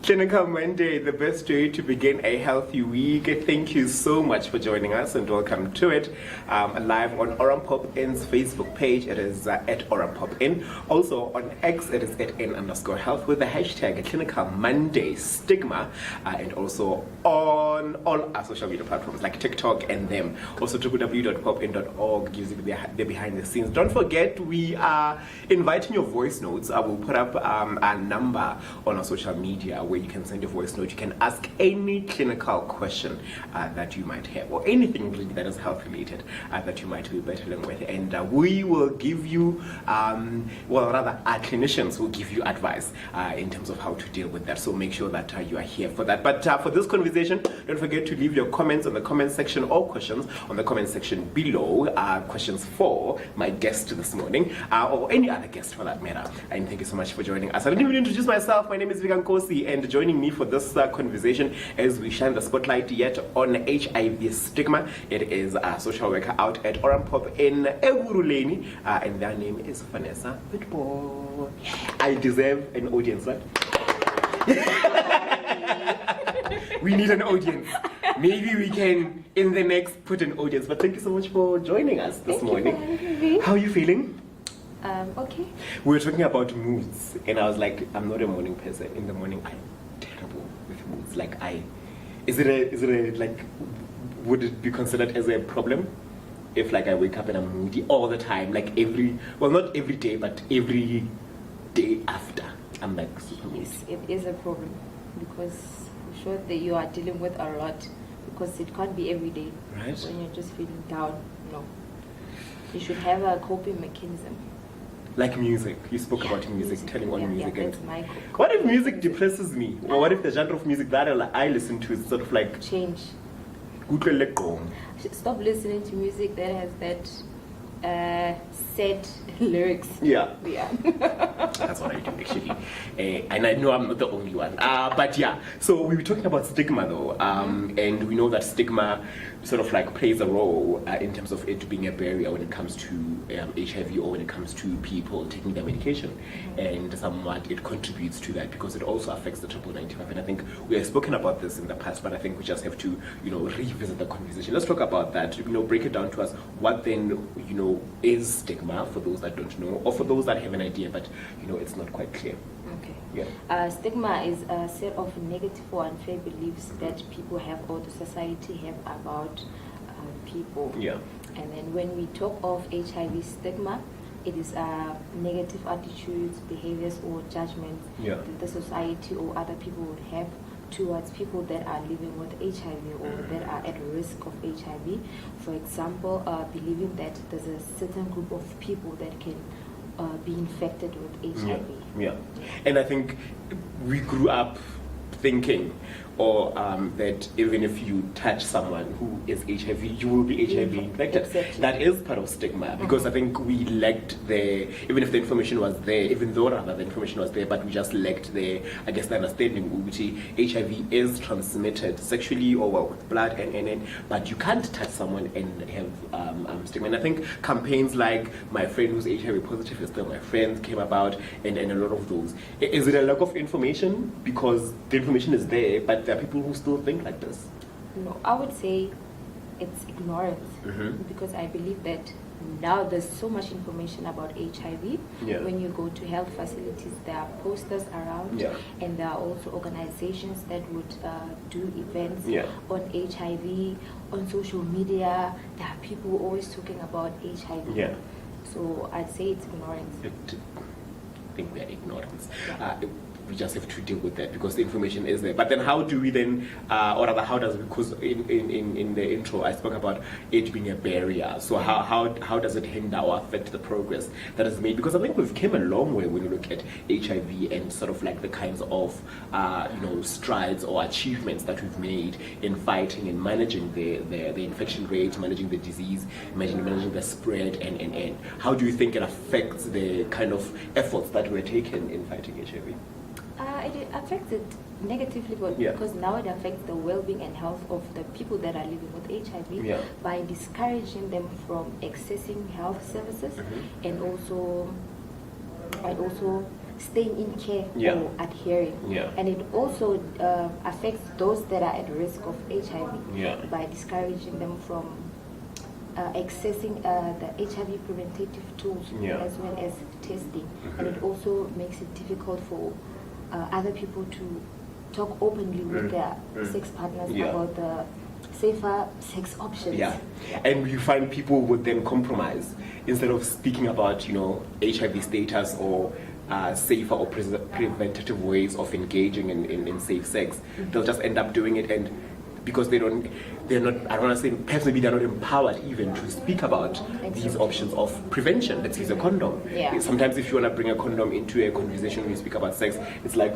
Clinical Monday, the best way to begin a healthy week. Thank you so much for joining us and welcome to it. Live on Oram Pop In's Facebook page, it is at Oram Pop In. Also on X, it is at N_health with the hashtag Clinical Monday Stigma, and also on all our social media platforms like TikTok and them. Also www.popin.org gives you the behind the scenes. Don't forget, we are inviting your voice notes. I will put up a number on our social media where you can send your voice note. You can ask any clinical question that you might have, or anything really that is health related that you might be battling with, and we will give you well, rather our clinicians will give you advice in terms of how to deal with that. So make sure that you are here for that. But for this conversation, don't forget to leave your comments on the comment section or questions on the comment section below. Questions for my guest this morning, or any other guest for that matter. And thank you so much for joining us. I didn't even introduce myself. My name is Nkosi, and joining me for this conversation as we shine the spotlight yet on HIV stigma, it is a social worker out at Oram Pop in Eguruleni, and their name is Vannesa Witbooi. I deserve an audience, right? We need an audience. Maybe we can in the next put an audience. But thank you so much for joining us this morning. How are you feeling? Okay. We were talking about moods, and I was like, I'm not a morning person. In the morning, I'm terrible with moods. Like, is it a like, would it be considered as a problem if like I wake up and I'm moody all the time, like not every day, but every day after, I'm like super moody? Yes, it is a problem, because I'm sure that you are dealing with a lot, because it can't be every day. Right. When you're just feeling down, no. You should have a coping mechanism. Like music. You spoke about music, telling on music. Yeah, that's my what if music depresses me? Or what if the genre of music that I listen to is sort of like... Change. Stop listening to music that has that sad lyrics. Yeah. Yeah. That's what I do actually. And I know I'm not the only one. But yeah, so we were talking about stigma though. And we know that stigma sort of like plays a role in terms of it being a barrier when it comes to HIV, or when it comes to people taking their medication. And somewhat it contributes to that because it also affects the 95. And I think we have spoken about this in the past, but I think we just have to, revisit the conversation. Let's talk about that, break it down to us. What then, is stigma for those that don't know, or for those that have an idea, but, it's not quite clear. Okay. Yeah. Stigma is a set of negative or unfair beliefs that people have, or the society have, about people. Yeah. And then when we talk of HIV stigma, it is negative attitudes, behaviors, or judgments that the society or other people would have towards people that are living with HIV or that are at risk of HIV. For example, believing that there's a certain group of people that can be infected with HIV. Yeah. And I think we grew up thinking, or that even if you touch someone who is HIV, you will be HIV infected. Exactly. That is part of stigma, because I think we lacked even if the information was there, even though rather the information was there, but we just lacked the understanding which HIV is transmitted sexually or with blood, and but you can't touch someone and have stigma. And I think campaigns like My Friend Who's HIV Positive Is Still My Friend came about, and a lot of those. Is it a lack of information? Because the information is there, but there are people who still think like this. No, I would say it's ignorance, because I believe that now there's so much information about HIV. When you go to health facilities, there are posters around, and there are also organizations that would do events on HIV, on social media. There are people always talking about HIV. So I'd say it's ignorance. I think we are ignorance. We just have to deal with that because the information is there. But then how do we then, or rather how does, because in the intro I spoke about it being a barrier. So how does it hinder or affect the progress that is made? Because I think we've come a long way when you look at HIV and sort of like the kinds of strides or achievements that we've made in fighting and managing the infection rate, managing the disease, managing the spread, and how do you think it affects the kind of efforts that were taken in fighting HIV? It affects it negatively, because now it affects the well-being and health of the people that are living with HIV by discouraging them from accessing health services, and also staying in care Yeah. or adhering. Yeah. And it also affects those that are at risk of HIV Yeah. by discouraging them from accessing the HIV preventative tools Yeah. as well as testing. And it also makes it difficult for other people to talk openly with their sex partners Yeah. about the safer sex options. Yeah. And you find people would then compromise instead of speaking about, HIV status or safer or preventative ways of engaging in safe sex. They'll just end up doing it, and because they're not, I don't want to say, perhaps maybe they're not empowered even to speak about these options of prevention. Let's use a condom. Yeah. Sometimes if you want to bring a condom into a conversation when you speak about sex, it's like,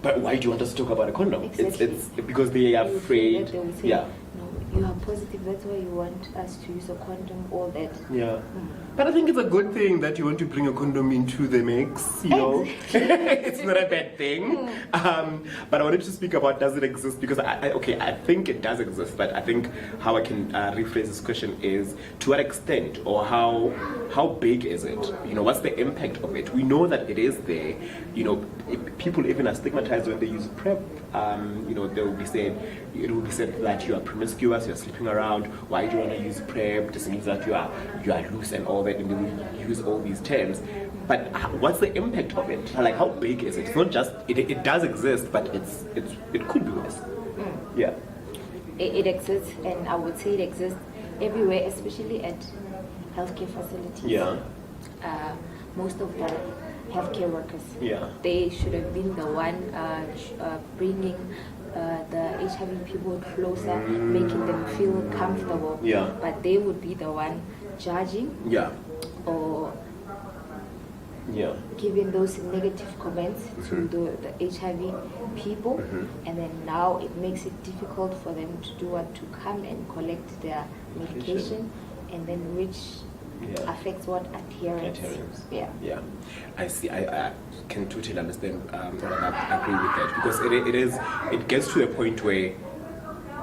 but why do you want us to talk about a condom? Exactly. It's because they are afraid. They will say, yeah. no, you are positive, that's why you want us to use a condom, all that. Yeah. But I think it's a good thing that you want to bring a condom into the mix, It's not a bad thing. But I wanted to speak about, does it exist? Because I think it does exist, but I think how I can rephrase this question is, to what extent or how big is it? What's the impact of it? We know that it is there. If people even are stigmatized when they use PrEP. It will be said that you are promiscuous, you're sleeping around. Why do you want to use PrEP? This means that you are loose and all that, and they will use all these terms. But what's the impact of it? Like, how big is it? It's not just it does exist, but it could be worse. Yeah. It exists, and I would say it exists everywhere, especially at healthcare facilities. Yeah. Most of the healthcare workers. Yeah. They should have been the one bringing the HIV people closer, making them feel comfortable. Yeah. But they would be the one judging. Yeah. Or giving those negative comments to the HIV people, and then now it makes it difficult for them to do what, to come and collect their medication, and then which affects what adherence. Yeah. I see. I can totally understand. I agree with that, because it gets to a point where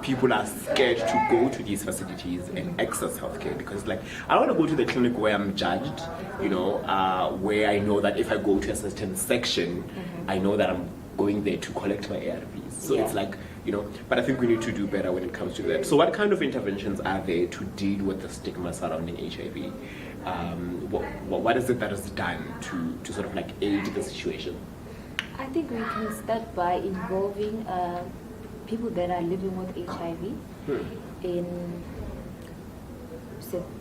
people are scared to go to these facilities and access healthcare, because I don't want to go to the clinic where I'm judged, where I know that if I go to a certain section, I know that I'm going there to collect my ARVs. So it's but I think we need to do better when it comes to that. So what kind of interventions are there to deal with the stigma surrounding HIV? What is it that is done to sort of aid the situation? I think we can start by involving people that are living with HIV in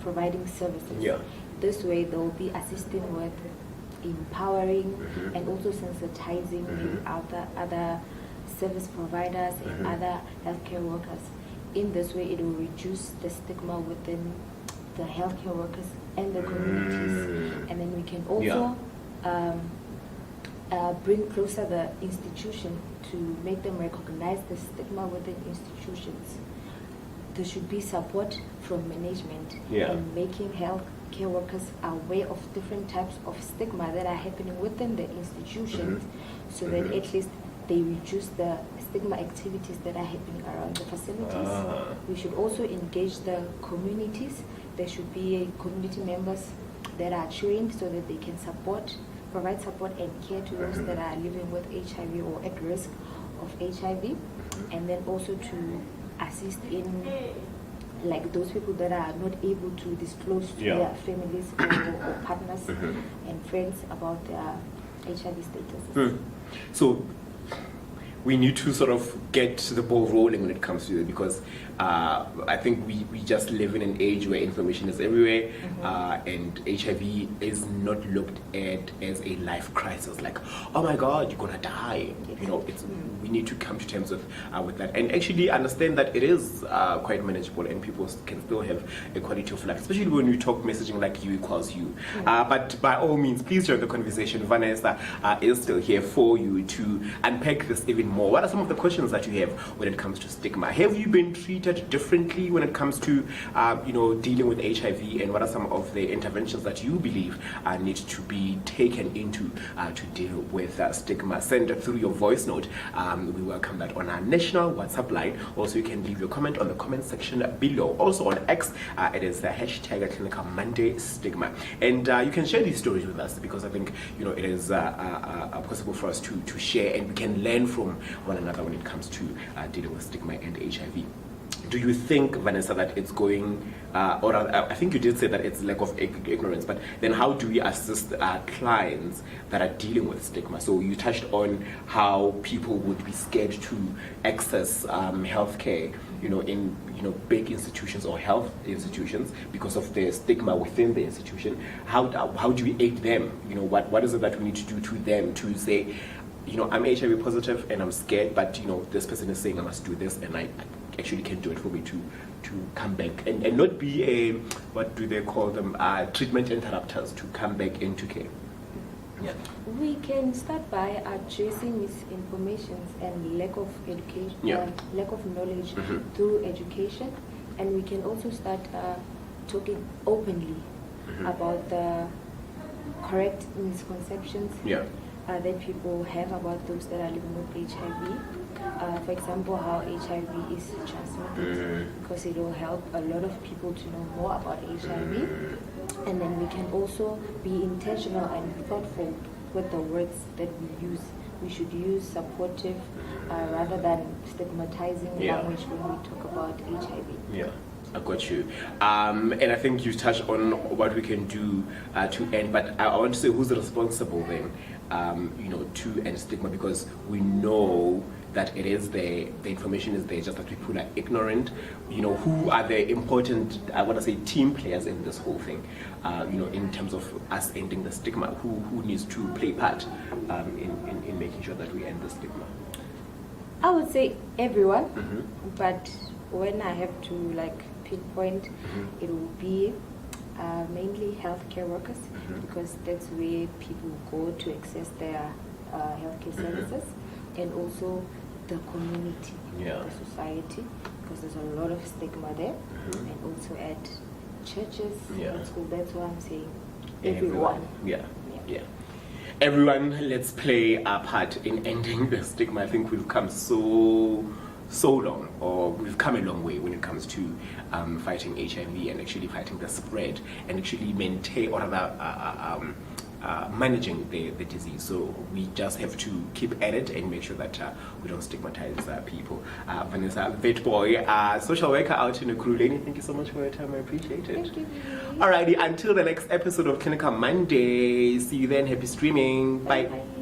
providing services. Yeah. This way they'll be assisting with empowering and also sensitizing other service providers and other healthcare workers. In this way, it will reduce the stigma within the healthcare workers and the communities. And then we can also bring closer the institution to make them recognize the stigma within institutions. There should be support from management in making healthcare workers aware of different types of stigma that are happening within the institutions, so that at least they reduce the stigma activities that are happening around the facilities. We should also engage the communities. There should be community members that are trained so that they can provide support and care to those that are living with HIV or at risk of HIV, and then also to assist in those people that are not able to disclose to their families or partners and friends about their HIV status. So we need to sort of get the ball rolling when it comes to it, because I think we just live in an age where information is everywhere, and HIV is not looked at as a life crisis, like, oh my God, you're gonna die. We need to come to terms with that, and actually understand that it is quite manageable, and people can still have a quality of life, especially when we talk messaging like you equals you. But by all means, please join the conversation. Vannesa is still here for you to unpack this even more. What are some of the questions that you have when it comes to stigma? Have you been treated differently when it comes to, dealing with HIV, and what are some of the interventions that you believe need to be taken into to deal with stigma? Send it through your voice note. We welcome that on our national WhatsApp line. Also, you can leave your comment on the comment section below. Also on X, it is the hashtag Clinical Monday Stigma, and you can share these stories with us, because I think it is possible for us to share, and we can learn from one another when it comes to dealing with stigma and HIV. Do you think, Vannesa, that it's going, or I think you did say that it's lack of ignorance, but then how do we assist clients that are dealing with stigma? So you touched on how people would be scared to access healthcare, in big institutions or health institutions because of the stigma within the institution. How do we aid them? What is it that we need to do to them to say, I'm HIV positive and I'm scared, but this person is saying I must do this, and I actually can do it for me to come back and not be a, what do they call them, treatment interrupters, to come back into care. Yeah. We can start by addressing misinformation and lack of education, lack of knowledge through education, and we can also start talking openly about the correct misconceptions that people have about those that are living with HIV. For example, how HIV is transmitted, because it will help a lot of people to know more about HIV. And then we can also be intentional and thoughtful with the words that we use. We should use supportive rather than stigmatizing language when we talk about HIV. Yeah. I got you. And I think you touched on what we can do to end, but I want to say who's responsible then, to end stigma, because we know that it is there, the information is there, just that people are ignorant. Who are the important, I want to say, team players in this whole thing, in terms of us ending the stigma? Who needs to play part in making sure that we end the stigma? I would say everyone, but when I have to pinpoint, it will be mainly healthcare workers, because that's where people go to access their healthcare services, and also the community, the society, because there's a lot of stigma there, and also at churches, at school. That's why I'm saying everyone. Everyone, let's play our part in ending the stigma. I think we've come so long, or we've come a long way when it comes to fighting HIV and actually fighting the spread, and actually maintain, or rather managing the disease. So we just have to keep at it and make sure that we don't stigmatize people. Vannesa, Witbooi, social worker out in Nkosi, thank you so much for your time. I appreciate it. Thank you. Alrighty, until the next episode of Clinical Monday. See you then. Happy streaming. Bye. Bye.